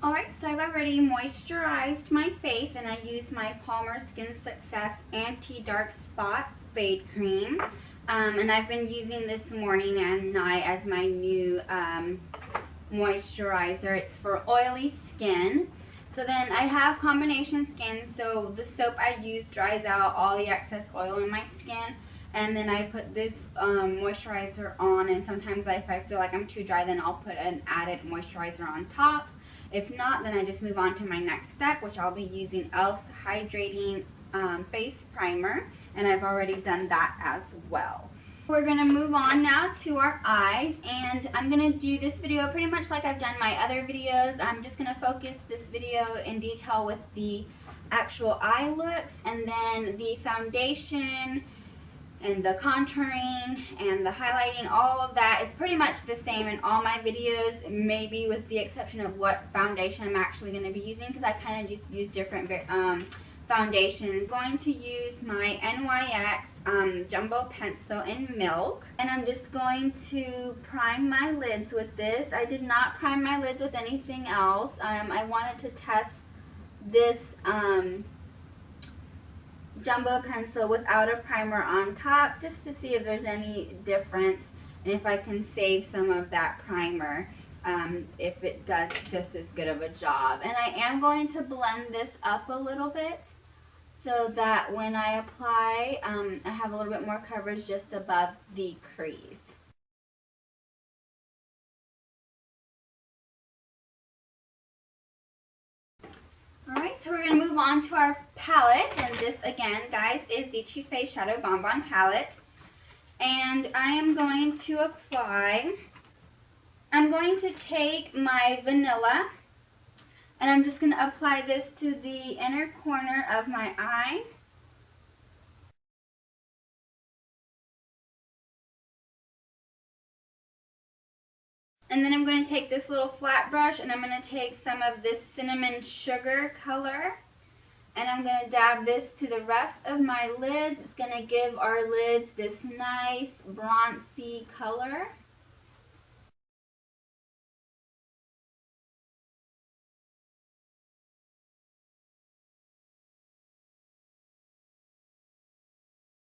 Alright, so I've already moisturized my face and I used my Palmer Skin Success Anti-Dark Spot Fade Cream. And I've been using this morning and night as my new moisturizer. It's for oily skin. So then I have combination skin, so the soap I use dries out all the excess oil in my skin. And then I put this moisturizer on, and sometimes if I feel like I'm too dry, then I'll put an added moisturizer on top. If not, then I just move on to my next step, which I'll be using e.l.f.'s Hydrating Face Primer, and I've already done that as well. We're going to move on now to our eyes, and I'm going to do this video pretty much like I've done my other videos. I'm just going to focus this video in detail with the actual eye looks, and then the foundation and the contouring and the highlighting, all of that is pretty much the same in all my videos, maybe with the exception of what foundation I'm actually going to be using, because I kind of just use different foundations. I'm going to use my NYX Jumbo Pencil in Milk, and I'm just going to prime my lids with this. I did not prime my lids with anything else. I wanted to test this Jumbo pencil without a primer on top, just to see if there's any difference and if I can save some of that primer, if it does just as good of a job. And I am going to blend this up a little bit so that when I apply, I have a little bit more coverage just above the crease. Alright, so we're going to move on to our palette, and this again, guys, is the Too Faced Shadow Bonbon palette. And I am going to apply, I'm going to take my vanilla, and I'm just going to apply this to the inner corner of my eye. And then I'm going to take this little flat brush and I'm going to take some of this cinnamon sugar color and I'm going to dab this to the rest of my lids. It's going to give our lids this nice bronzy color.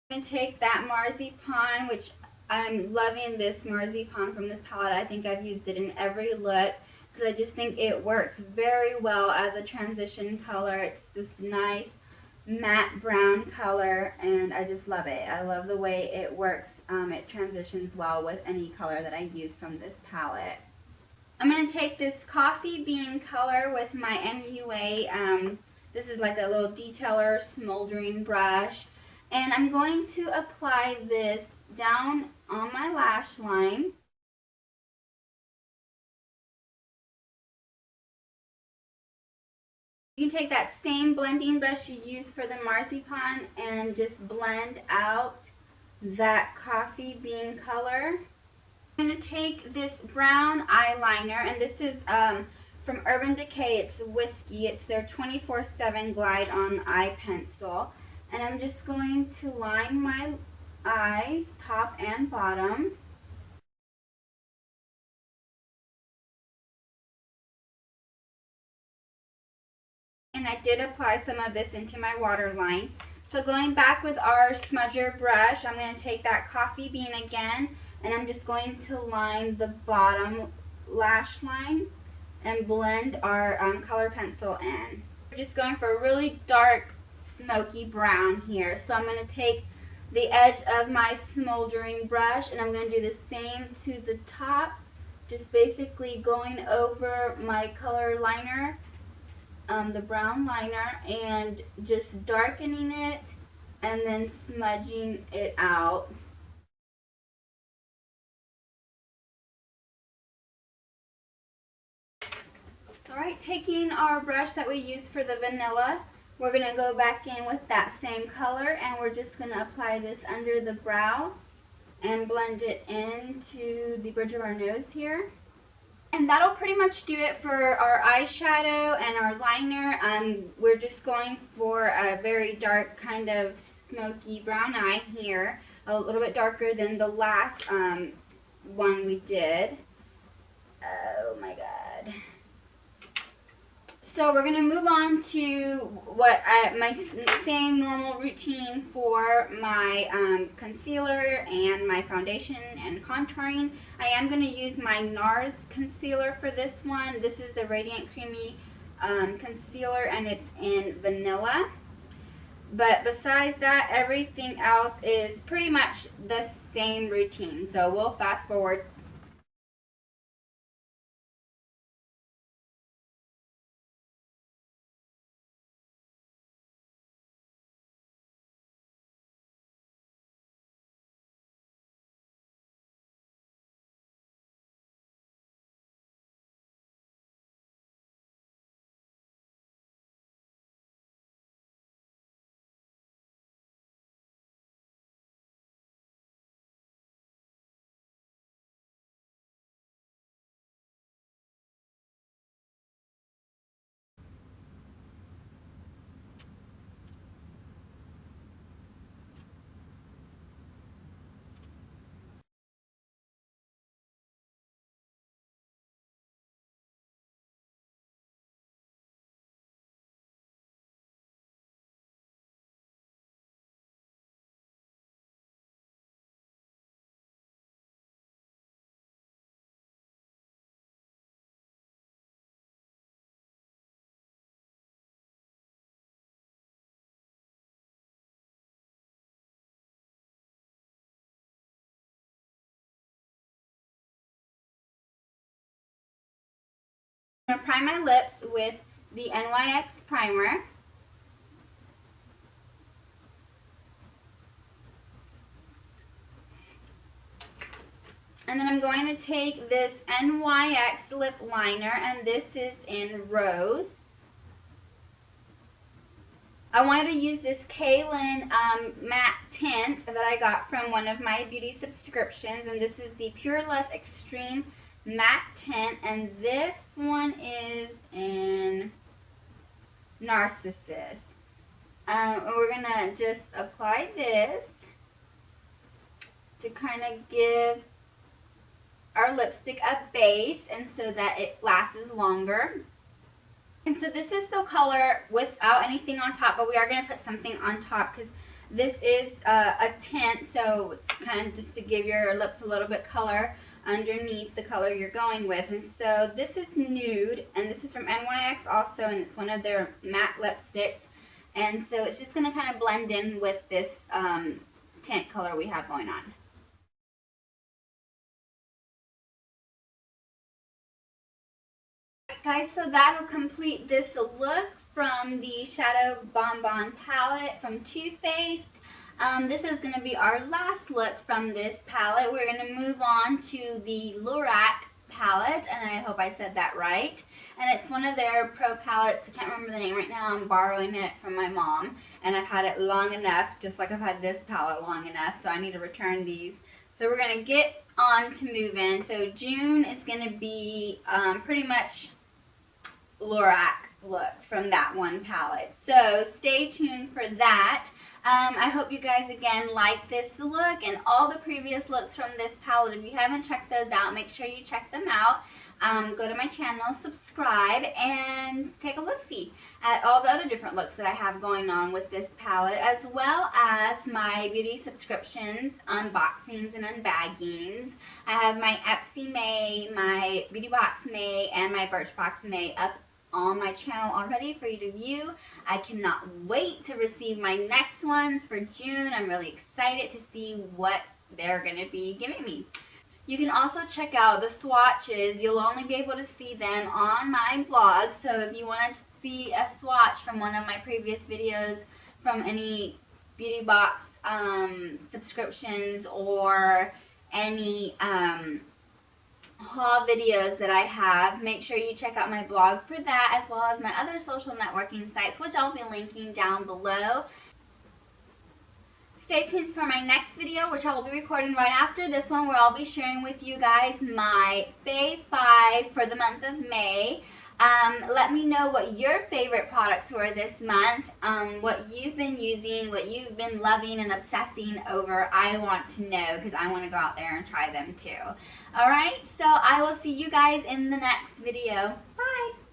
I'm going to take that Marzipan, which I'm loving this Marzipan from this palette. I think I've used it in every look because I just think it works very well as a transition color. It's this nice matte brown color and I just love it. I love the way it works. It transitions well with any color that I use from this palette. I'm going to take this coffee bean color with my MUA. This is like a little detailer smoldering brush. And I'm going to apply this down on my lash line. You can take that same blending brush you used for the Marzipan and just blend out that coffee bean color. I'm going to take this brown eyeliner, and this is from Urban Decay. It's Whiskey. It's their 24/7 Glide On Eye Pencil. And I'm just going to line my eyes, top and bottom. And I did apply some of this into my waterline. So going back with our smudger brush, I'm going to take that coffee bean again, and I'm just going to line the bottom lash line and blend our color pencil in. We're just going for a really dark smoky brown here. So I'm going to take the edge of my smoldering brush and I'm going to do the same to the top, just basically going over my color liner, the brown liner, and just darkening it and then smudging it out. Alright, taking our brush that we used for the vanilla, we're going to go back in with that same color and we're just going to apply this under the brow and blend it into the bridge of our nose here. And that'll pretty much do it for our eyeshadow and our liner. We're just going for a very dark kind of smoky brown eye here, a little bit darker than the last one we did. Oh my god. So we're going to move on to my same normal routine for my concealer and my foundation and contouring. I am going to use my NARS concealer for this one. This is the Radiant Creamy concealer, and it's in vanilla. But besides that, everything else is pretty much the same routine. So we'll fast forward. I'm going to prime my lips with the NYX primer. And then I'm going to take this NYX lip liner, and this is in Rose. I wanted to use this Kaylin matte tint that I got from one of my beauty subscriptions, and this is the Pure Lush Extreme Matte Tint, and this one is in Narcissus. We're going to just apply this to kind of give our lipstick a base, and so that it lasts longer. And so this is the color without anything on top, but we are going to put something on top because this is a tint, so it's kind of just to give your lips a little bit color underneath the color you're going with. And so this is nude, and this is from NYX also, and it's one of their matte lipsticks. And so it's just going to kind of blend in with this tint color we have going on. Guys, so that'll complete this look from the Shadow Bonbon palette from Too Faced. This is going to be our last look from this palette. We're going to move on to the Lorac palette, and I hope I said that right. And it's one of their pro palettes. I can't remember the name right now. I'm borrowing it from my mom, and I've had it long enough, just like I've had this palette long enough, so I need to return these. So we're going to get on to move in. So June is going to be pretty much Lorac looks from that one palette. So stay tuned for that. I hope you guys again like this look and all the previous looks from this palette. If you haven't checked those out, make sure you check them out. Go to my channel, subscribe, and take a look-see at all the other different looks that I have going on with this palette, as well as my beauty subscriptions, unboxings, and unbaggings. I have my Epsy May, my Beauty Box May, and my Birchbox May up on my channel already for you to view. I cannot wait to receive my next ones for June. I'm really excited to see what they're going to be giving me. You can also check out the swatches. You'll only be able to see them on my blog, so if you want to see a swatch from one of my previous videos from any Beauty Box subscriptions or any haul videos that I have, make sure you check out my blog for that, as well as my other social networking sites, which I'll be linking down below. Stay tuned for my next video, which I will be recording right after this one, where I'll be sharing with you guys my Fave 5 for the month of May. Let me know what your favorite products were this month, what you've been using, what you've been loving and obsessing over. I want to know, because I want to go out there and try them too. Alright, so I will see you guys in the next video. Bye!